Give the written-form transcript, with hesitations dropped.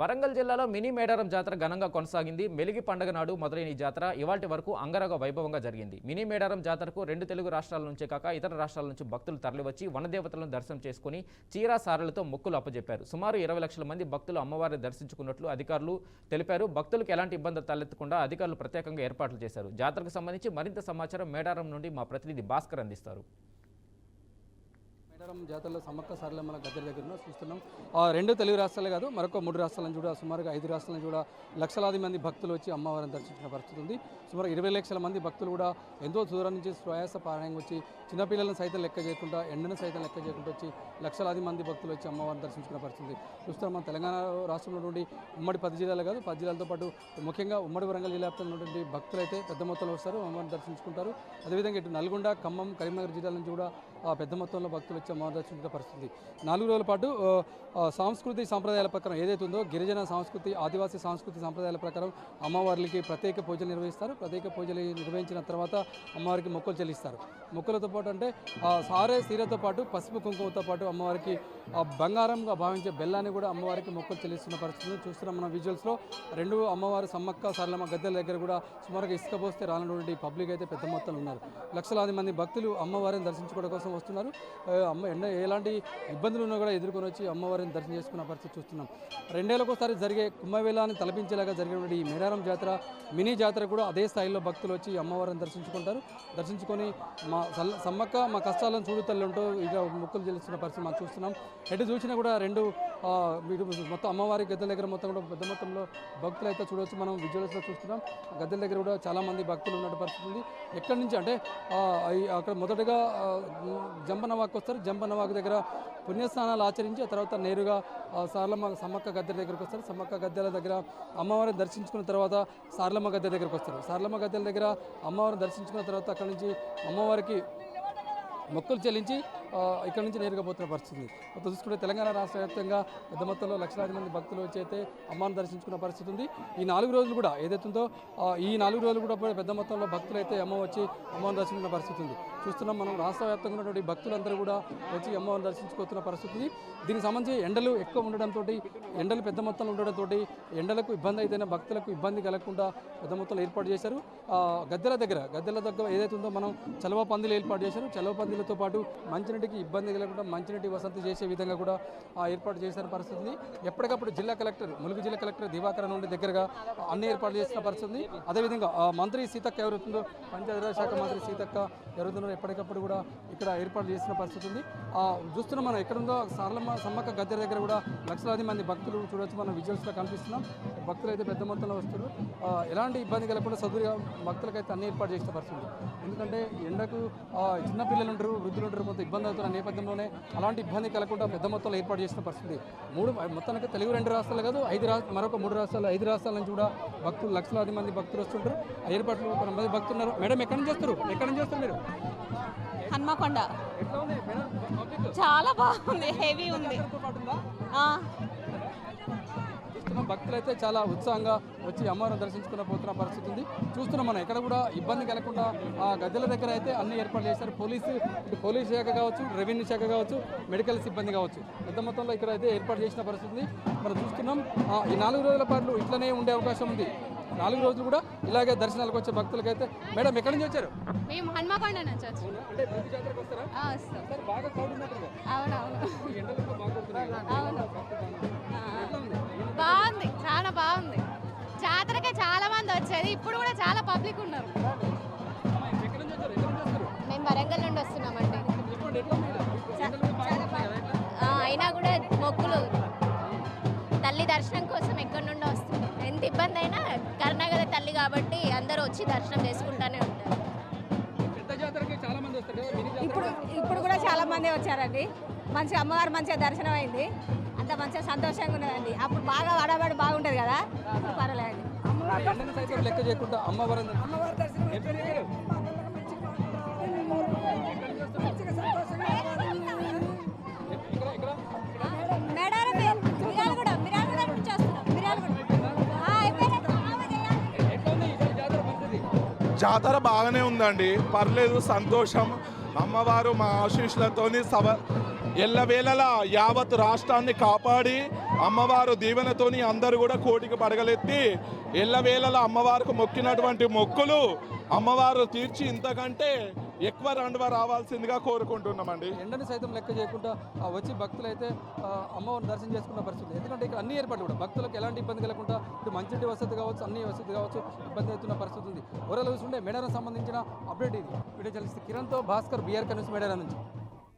వరంగల్ జిల్లాలో మినీ మేడారం జాతర ఘనంగా కొనసాగింది. మెలిగి పండుగ నాడు మొదలైన ఈ జాతర ఇవాల్టి వరకు అంగరంగ వైభవంగా జరిగింది. మినీ మేడారం జాతరకు 2 తెలుగు రాష్ట్రాల నుంచే కాక ఇతర రాష్ట్రాల నుంచి భక్తులు తరలివచ్చి వనదేవతలను దర్శనం చేసుకుని చీరా సారలతో మొక్కులు అప్పజెప్పారు. సుమారు 20 లక్షల మంది భక్తులు అమ్మవారిని దర్శించుకున్నట్లు అధికారులు తెలిపారు. భక్తులకు ఎలాంటి ఇబ్బంది తలెత్తకుండా అధికారులు ప్రత్యేకంగా ఏర్పాట్లు చేశారు. జాతరకు సంబంధించి మరింత సమాచారం మేడారం నుండి మా ప్రతినిధి భాస్కర్ అందిస్తారు. మేడారం జాతరలో సమ్మక్క సారలమ్మ గద్దెల దగ్గర చూస్తున్నాం. 2 తెలుగు రాష్ట్రాలే కాదు, మరొక 3 రాష్ట్రాలను కూడా సుమారుగా 5 రాష్ట్రాలను కూడా లక్షలాది మంది భక్తులు వచ్చి అమ్మవారిని దర్శించిన పరిస్థితి ఉంది. సుమారు 20 లక్షల మంది భక్తులు కూడా ఎంతో దూరం నుంచి ప్రయాస పారాయణంగా వచ్చి చిన్నపిల్లలను సైతం లెక్క చేయకుండా ఎండను సైతం లెక్క చేయకుండా వచ్చి లక్షలాది మంది భక్తులు వచ్చి అమ్మవారిని దర్శించుకున్న పరిస్థితి చూస్తున్నాం. మన తెలంగాణ రాష్ట్రంలో నుండి ఉమ్మడి 10 జిల్లాలు కాదు, 10 జిల్లాలతో పాటు ముఖ్యంగా ఉమ్మడి వరంగల్ జిల్లా వ్యాప్తంగా ఉన్నటువంటి భక్తులు అయితే పెద్ద మొత్తంలో వస్తారు, అమ్మవారిని దర్శించుకుంటారు. అదేవిధంగా ఇటు నల్గొండ, ఖమ్మం, కరీంనగర్ జిల్లాల నుంచి కూడా పెద్ద మొత్తంలో భక్తులు వచ్చి అమ్మవారిని దర్శించుకున్న పరిస్థితి. 4 రోజుల పాటు సాంస్కృతిక సాంప్రదాయాల ప్రకారం ఏదైతే ఉందో గిరిజన సంస్కృతి, ఆదివాసీ సాంస్కృతిక సాంప్రదాయాల ప్రకారం అమ్మవారికి ప్రత్యేక పూజలు నిర్వహిస్తారు. ప్రత్యేక పూజలు నిర్వహించిన తర్వాత అమ్మవారికి మొక్కులు చెల్లిస్తారు. మొక్కులతో పాటు అంటే సారే సీరతో పాటు పసుపు కుంకుమతో పాటు అమ్మవారికి బంగారంగా భావించే బెల్లాన్ని కూడా అమ్మవారికి మొక్కులు చెల్లిస్తున్న పరిస్థితిని చూస్తున్నాం. మన విజువల్స్లో 2 అమ్మవారి సమ్మక్క సారలమ్మ గద్దెల దగ్గర కూడా సుమారుగా ఇసుక పోస్తే రానటువంటి పబ్లిక్ అయితే పెద్ద మొత్తంలో ఉన్నారు. లక్షలాది మంది భక్తులు అమ్మవారిని దర్శించుకోవడం కోసం వస్తున్నారు. ఎలాంటి ఇబ్బందులు ఉన్నా కూడా ఎదుర్కొని వచ్చి అమ్మవారిని దర్శనం చేసుకున్న పరిస్థితి చూస్తున్నాం. 2 ఏళ్లకోసారి జరిగే కుంభమేళాన్ని తలపించేలాగా జరిగినటువంటి ఈ మేడారం జాతర మినీ జాతర కూడా అదే స్థాయిలో భక్తులు వచ్చి అమ్మవారిని దర్శించుకుంటారు. దర్శించుకొని మా సమ్మక్క మా కష్టాలను చూడు తల్లి ఉంటూ ఇక మొక్కులు చెల్లిస్తున్న పరిస్థితి మనం చూస్తున్నాం. ఎటు చూసినా కూడా 2 మొత్తం అమ్మవారి గద్దెల దగ్గర మొత్తం కూడా పెద్ద మొత్తంలో భక్తులు అయితే చూడవచ్చు. మనం విజువల్స్లో చూస్తున్నాం. గద్దెల దగ్గర కూడా చాలామంది భక్తులు ఉన్న పరిస్థితి ఉంది. ఎక్కడి నుంచి అంటే అక్కడ మొదటగా జంపనవాకు వస్తారు. జంపనవాకు దగ్గర పుణ్యస్నానాలు ఆచరించి ఆ తర్వాత నేరుగా సారలమ్మ సమ్మక్క గద్దెల దగ్గరకు వస్తారు. సమ్మక్క గద్దెల దగ్గర అమ్మవారిని దర్శించుకున్న తర్వాత సారలమ్మ గద్దెల దగ్గరకు వస్తారు. సారలమ్మ గద్దెల దగ్గర అమ్మవారిని దర్శించుకున్న తర్వాత అక్కడి నుంచి అమ్మవారికి మొక్కులు చెల్లించి ఇక్కడ నుంచి నేరుగా పోతున్న పరిస్థితి. మొత్తం చూసుకుంటే తెలంగాణ రాష్ట్ర వ్యాప్తంగా పెద్ద మొత్తంలో లక్షలాది మంది భక్తులు వచ్చి అయితే అమ్మవారిని దర్శించుకున్న పరిస్థితి ఉంది. ఈ 4 రోజులు కూడా ఏదైతుందో ఈ 4 రోజులు కూడా పెద్ద మొత్తంలో భక్తులు అయితే అమ్మ వచ్చి అమ్మవారిని దర్శించుకున్న పరిస్థితి ఉంది. చూస్తున్నాం మనం రాష్ట్ర వ్యాప్తంగా ఉన్నటువంటి భక్తులందరూ కూడా వచ్చి అమ్మవారిని దర్శించుకోతున్న పరిస్థితి ఉంది. దీనికి సంబంధించి ఎండలు ఎక్కువ ఉండడంతో, ఎండలు పెద్ద మొత్తంలో ఉండడంతో ఎండలకు ఇబ్బంది అయితేనే భక్తులకు ఇబ్బంది కలగకుండా పెద్ద మొత్తంలో ఏర్పాటు చేశారు. గద్దెల దగ్గర ఏదైతే ఉందో మనం చలవ పందిలు ఏర్పాటు చేశారు. చలవ పందిలతో పాటు మంచినీటికి ఇబ్బంది కలగకుండా మంచినీటి వసతి చేసే విధంగా కూడా ఏర్పాటు చేసిన పరిస్థితి. ఎప్పటికప్పుడు ములుగు జిల్లా కలెక్టర్ దివాకర్ నుండి దగ్గరగా అన్ని ఏర్పాటు చేసిన పరిస్థితి. అదేవిధంగా మంత్రి సీతక్క ఎవరుతుందో, పంచాయతీరాజ్ శాఖ మంత్రి సీతక్క ఎవరుతుందో ఎప్పటికప్పుడు కూడా ఇక్కడ ఏర్పాటు చేసిన పరిస్థితి ఉంది. చూస్తున్నాం మనం ఎక్కడుందో సారలమ్మ సమ్మక్క గద్దెల దగ్గర కూడా లక్షలాది మంది భక్తులు చూడవచ్చు. మనం విజువల్స్లో కనిపిస్తున్నాం. భక్తులు అయితే పెద్ద మొత్తంలో వస్తున్నారు. ఎలాంటి ఇబ్బంది కలగకుండా సదురుగా భక్తులకైతే అన్ని ఏర్పాటు చేసిన పరిస్థితి. ఎందుకంటే ఎండకు చిన్నపిల్లలు ఉంటారు, వృద్ధులు ఉంటారు, కొంత ఇబ్బంది అవుతున్న నేపథ్యంలోనే అలాంటి ఇబ్బంది కలగకుండా పెద్ద మొత్తంలో ఏర్పాటు చేసిన పరిస్థితి. మొత్తానికి తెలుగు 2 రాష్ట్రాలు కాదు, మరొక 3 రాష్ట్రాలు 5 రాష్ట్రాల నుంచి కూడా భక్తులు లక్షలాది మంది భక్తులు వస్తుంటారు. ఏర్పాట్లు కొంతమంది భక్తులు ఉన్నారు. మేడం ఎక్కడి నుంచి వస్తారు మీరు? హన్మకొండ. చాలా బాగుంది, హెవీ ఉంది. భక్తులు అయితే చాలా ఉత్సాహంగా వచ్చి అమ్మవారిని దర్శించుకుని పోతున్న పరిస్థితి ఉంది. చూస్తున్నాం మనం ఎక్కడ కూడా ఇబ్బంది కలగకుండా గద్దెల దగ్గర అయితే అన్ని ఏర్పాటు చేశారు. పోలీస్ శాఖ కావచ్చు, రెవెన్యూ శాఖ కావచ్చు, మెడికల్ సిబ్బంది కావచ్చు, పెద్ద మొత్తంలో ఇక్కడ అయితే ఏర్పాటు చేసిన పరిస్థితి మనం చూస్తున్నాం. ఈ 4 రోజుల పాటు ఇట్లనే ఉండే అవకాశం ఉంది. 4 రోజులు కూడా ఇలాగే దర్శనాలకు వచ్చే భక్తులకైతే. మేడం ఎక్కడి నుంచి వచ్చారు? మేము హన్మకొండ నుంచి వచ్చాము. అంటే ప్రతి జాతరకు వస్తారా? బాగా క్రౌడ్ ఉన్నట్టు. బాగుంది, చాలా బాగుంది. జాతరకే చాలా మంది వచ్చేది. ఇప్పుడు కూడా చాలా పబ్లిక్ ఉన్నారు. మేము వరంగల్ నుండి వస్తున్నామండి. అయినా కూడా మొక్కులు తల్లి దర్శనం కోసం ఎక్కడి నుండి వస్తున్నాం. ఎంత ఇబ్బంది అయినా కర్ణాగల తల్లి కాబట్టి అందరూ వచ్చి దర్శనం చేసుకుంటానే ఉంటారు. ఇప్పుడు కూడా చాలా మంది వచ్చారండి. మంచిగా అమ్మవారు మంచిగా దర్శనం అయింది. అంత మంచిగా సంతోషంగా ఉన్నదండి. అప్పుడు బాగా వాడబాడు బాగుంటుంది కదా, పర్వాలేదండి. లెక్క చేయకుండా అమ్మవారి జాతర బాగానే ఉందండి, పర్లేదు, సంతోషం. అమ్మవారు మా ఆశీస్సులతోని ఎల్లవేళలా యావత్ రాష్ట్రాన్ని కాపాడి అమ్మవారు దీవెనతోని అందరూ కూడా కోటికి పడగలెత్తి ఎల్లవేళలా అమ్మవారికి మొక్కినటువంటి మొక్కులు అమ్మవారు తీర్చి ఇంతకంటే ఎక్కువ రండువ రావాల్సిందిగా కోరుకుంటున్నామండి. ఎండని సైతం లెక్క చేయకుండా వచ్చి భక్తులు అయితే అమ్మవారిని దర్శనం చేసుకున్న పరిస్థితి. ఎందుకంటే ఇక్కడ అన్ని ఏర్పాట్లు కూడా భక్తులకు ఎలాంటి ఇబ్బంది కలగకుండా ఇటు మంచిటి వసతి కావచ్చు, అన్ని వసతి కావచ్చు, ఇబ్బంది అవుతున్న పరిస్థితి ఉంది. ఓవరాల్ చూస్తుంటే మేడారం సంబంధించిన అప్డేట్ ఇది. వీడియో జర్నలిస్ట్ కిరణ్తో భాస్కర్, బీఆర్ కన్యూస్ మేడారం నుంచి.